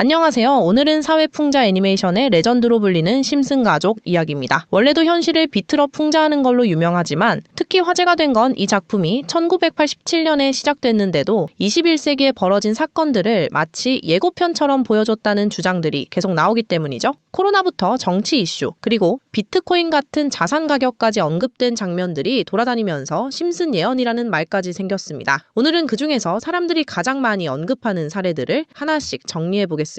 안녕하세요. 오늘은 사회풍자 애니메이션의 레전드로 불리는 심슨 가족 이야기입니다. 원래도 현실을 비틀어 풍자하는 걸로 유명하지만 특히 화제가 된 건 이 작품이 1987년에 시작됐는데도 21세기에 벌어진 사건들을 마치 예고편처럼 보여줬다는 주장들이 계속 나오기 때문이죠. 코로나부터 정치 이슈, 그리고 비트코인 같은 자산 가격까지 언급된 장면들이 돌아다니면서 심슨 예언이라는 말까지 생겼습니다. 오늘은 그 중에서 사람들이 가장 많이 언급하는 사례들을 하나씩 정리해보겠습니다.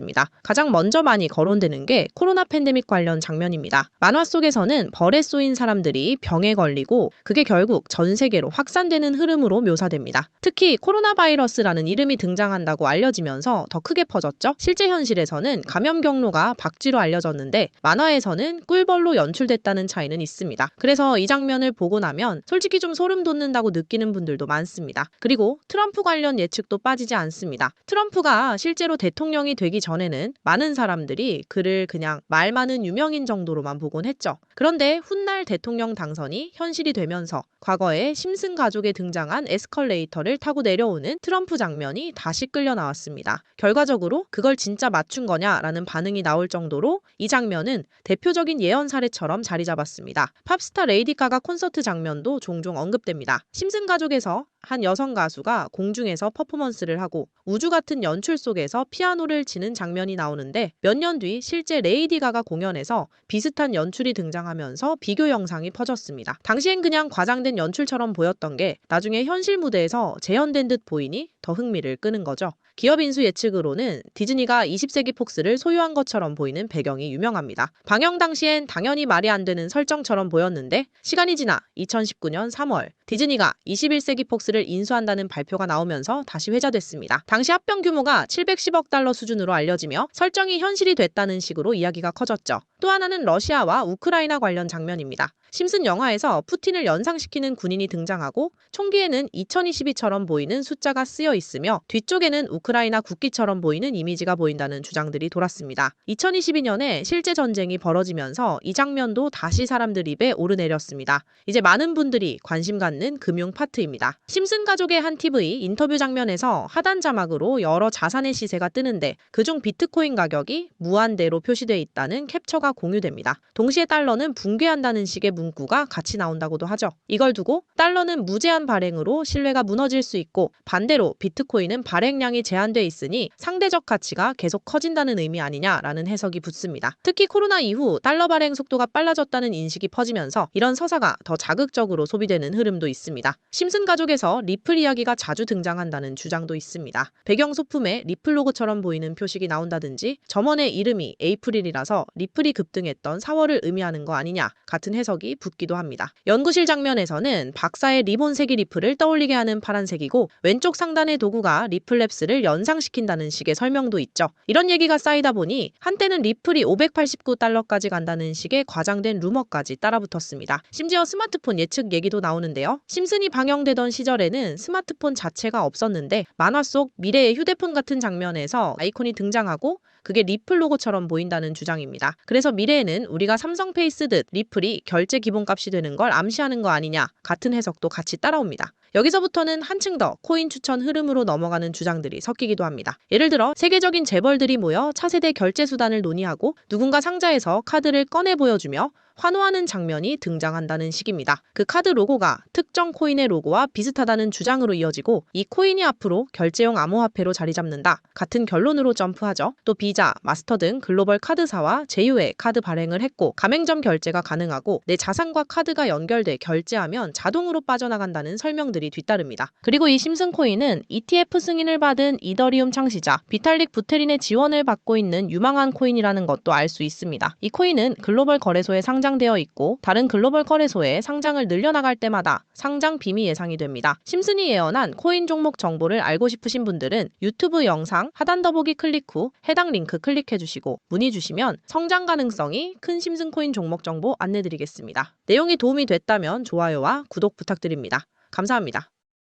가장 먼저 많이 거론되는 게 코로나 팬데믹 관련 장면입니다. 만화 속에서는 벌에 쏘인 사람들이 병에 걸리고 그게 결국 전 세계로 확산되는 흐름으로 묘사됩니다. 특히 코로나 바이러스라는 이름이 등장한다고 알려지면서 더 크게 퍼졌죠. 실제 현실에서는 감염 경로가 박쥐로 알려졌는데 만화에서는 꿀벌로 연출됐다는 차이는 있습니다. 그래서 이 장면을 보고 나면 솔직히 좀 소름 돋는다고 느끼는 분들도 많습니다. 그리고 트럼프 관련 예측도 빠지지 않습니다. 트럼프가 실제로 대통령이 되기 전에는 많은 사람들이 그를 그냥 말 많은 유명인 정도로만 보곤 했죠. 그런데 훗날 대통령 당선이 현실이 되면서 과거에 심슨 가족에 등장한 에스컬레이터를 타고 내려오는 트럼프 장면이 다시 끌려 나왔습니다. 결과적으로 그걸 진짜 맞춘 거냐라는 반응이 나올 정도로 이 장면은 대표적인 예언 사례처럼 자리 잡았습니다. 팝스타 레이디 가가 콘서트 장면도 종종 언급됩니다. 심슨 가족에서 한 여성 가수가 공중에서 퍼포먼스를 하고 우주 같은 연출 속에서 피아노를 치는 장면이 나오는데 몇 년 뒤 실제 레이디 가가 공연에서 비슷한 연출이 등장하면서 비교 영상이 퍼졌습니다. 당시엔 그냥 과장된 연출처럼 보였던 게 나중에 현실 무대에서 재현된 듯 보이니 더 흥미를 끄는 거죠. 기업 인수 예측으로는 디즈니가 20세기 폭스를 소유한 것처럼 보이는 배경이 유명합니다. 방영 당시엔 당연히 말이 안 되는 설정처럼 보였는데 시간이 지나 2019년 3월 디즈니가 21세기 폭스를 인수한다는 발표가 나오면서 다시 회자됐습니다. 당시 합병 규모가 710억 달러 수준으로 알려지며 설정이 현실이 됐다는 식으로 이야기가 커졌죠. 또 하나는 러시아와 우크라이나 관련 장면입니다. 심슨 영화에서 푸틴을 연상시키는 군인이 등장하고 총기에는 2022처럼 보이는 숫자가 쓰여 있으며 뒤쪽에는 우크라이나 국기처럼 보이는 이미지가 보인다는 주장들이 돌았습니다. 2022년에 실제 전쟁이 벌어지면서 이 장면도 다시 사람들 입에 오르내렸습니다. 이제 많은 분들이 관심 갖는 금융 파트입니다. 심슨 가족의 한 TV 인터뷰 장면에서 하단 자막으로 여러 자산의 시세가 뜨는데 그중 비트코인 가격이 무한대로 표시되어 있다는 캡처가 공유됩니다. 동시에 달러는 붕괴한다는 식의 문구가 같이 나온다고도 하죠. 이걸 두고 달러는 무제한 발행으로 신뢰가 무너질 수 있고 반대로 비트코인은 발행량이 제한돼 있으니 상대적 가치가 계속 커진다는 의미 아니냐라는 해석이 붙습니다. 특히 코로나 이후 달러 발행 속도가 빨라졌다는 인식이 퍼지면서 이런 서사가 더 자극적으로 소비되는 흐름도 있습니다. 심슨 가족에서 리플 이야기가 자주 등장한다는 주장도 있습니다. 배경 소품에 리플 로고처럼 보이는 표식이 나온다든지 점원의 이름이 에이프릴이라서 리플이 급등했던 4월을 의미하는 거 아니냐 같은 해석이 붙기도 합니다. 연구실 장면에서는 박사의 리본색이 리플을 떠올리게 하는 파란색이고 왼쪽 상단의 도구가 리플랩스를 연상시킨다는 식의 설명도 있죠. 이런 얘기가 쌓이다 보니 한때는 리플이 589달러까지 간다는 식의 과장된 루머까지 따라붙었습니다. 심지어 스마트폰 예측 얘기도 나오는데요. 심슨이 방영되던 시절에는 스마트폰 자체가 없었는데 만화 속 미래의 휴대폰 같은 장면에서 아이콘이 등장하고 그게 리플 로고처럼 보인다는 주장입니다. 그래서 미래에는 우리가 삼성페이 쓰듯 리플이 결제 기본값이 되는 걸 암시하는 거 아니냐 같은 해석도 같이 따라옵니다. 여기서부터는 한층 더 코인 추천 흐름으로 넘어가는 주장들이 섞이기도 합니다. 예를 들어 세계적인 재벌들이 모여 차세대 결제 수단을 논의하고 누군가 상자에서 카드를 꺼내 보여주며 환호하는 장면이 등장한다는 식입니다. 그 카드 로고가 특정 코인의 로고와 비슷하다는 주장으로 이어지고 이 코인이 앞으로 결제용 암호화폐로 자리 잡는다 같은 결론으로 점프하죠. 또 비자, 마스터 등 글로벌 카드사와 제휴해 카드 발행을 했고 가맹점 결제가 가능하고 내 자산과 카드가 연결돼 결제하면 자동으로 빠져나간다는 설명들이 뒤따릅니다. 그리고 이 심슨 코인은 ETF 승인을 받은 이더리움 창시자 비탈릭 부테린의 지원을 받고 있는 유망한 코인이라는 것도 알 수 있습니다. 이 코인은 글로벌 거래소에 상장되어 있고 다른 글로벌 거래소에 상장을 늘려나갈 때마다 상장 빔이 예상이 됩니다. 심슨이 예언한 코인 종목 정보를 알고 싶으신 분들은 유튜브 영상 하단 더보기 클릭 후 해당 링크 클릭해 주시고 문의 주시면 성장 가능성이 큰 심슨 코인 종목 정보 안내드리겠습니다. 내용이 도움이 됐다면 좋아요와 구독 부탁드립니다. 감사합니다.